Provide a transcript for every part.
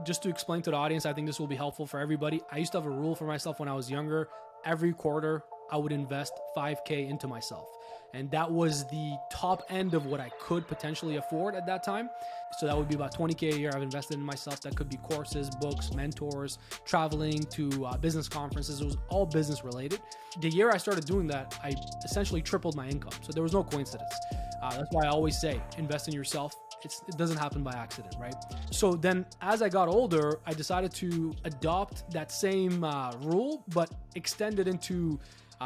just to explain to the audience, I think this will be helpful for everybody. I used to have a rule for myself when I was younger. Every quarter, I would invest 5K into myself. And that was the top end of what I could potentially afford at that time. So that would be about 20K a year I've invested in myself. That could be courses, books, mentors, traveling to business conferences. It was all business related. The year I started doing that, I essentially tripled my income. So there was no coincidence. That's why I always say, invest in yourself. It doesn't happen by accident, right? So then as I got older, I decided to adopt that same rule, but extend it into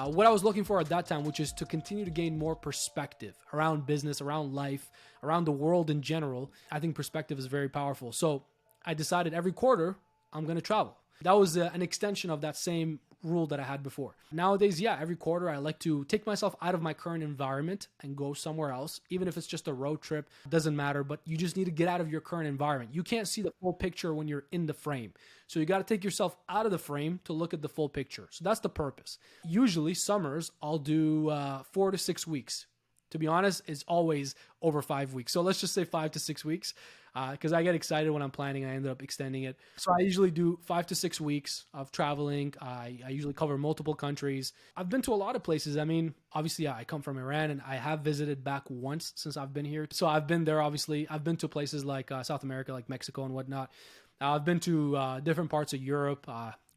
what I was looking for at that time, which is to continue to gain more perspective around business, around life, around the world in general. I think perspective is very powerful. So I decided every quarter I'm going to travel. That was an extension of that same rule that I had before. Nowadays, yeah, every quarter I like to take myself out of my current environment and go somewhere else, even if it's just a road trip, doesn't matter, but you just need to get out of your current environment. You can't see the full picture when you're in the frame. So you got to take yourself out of the frame to look at the full picture. So that's the purpose. Usually summers, I'll do 4 to 6 weeks. To be honest, it's always over 5 weeks. So let's just say 5 to 6 weeks. Because I get excited when I'm planning. I end up extending it. So I usually do 5 to 6 weeks of traveling. I usually cover multiple countries. I've been to a lot of places. I mean, obviously, I come from Iran and I have visited back once since I've been here. So I've been there, obviously. I've been to places like South America, like Mexico and whatnot. I've been to different parts of Europe,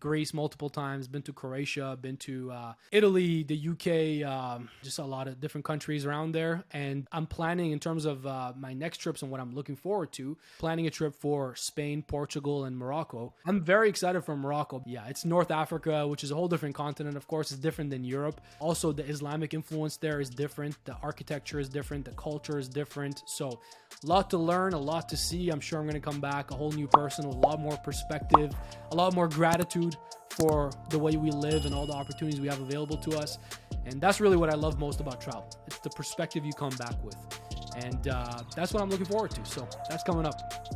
Greece multiple times, been to Croatia, been to Italy, the UK, just a lot of different countries around there. And I'm planning in terms of my next trips and what I'm looking forward to, planning a trip for Spain, Portugal, and Morocco. I'm very excited for Morocco. Yeah, it's North Africa, which is a whole different continent. Of course, it's different than Europe. Also, the Islamic influence there is different. The architecture is different. The culture is different. So a lot to learn, a lot to see. I'm sure I'm going to come back a whole new person with a lot more perspective, a lot more gratitude for the way we live and all the opportunities we have available to us. And that's really what I love most about travel. It's the perspective you come back with. And that's what I'm looking forward to. So that's coming up.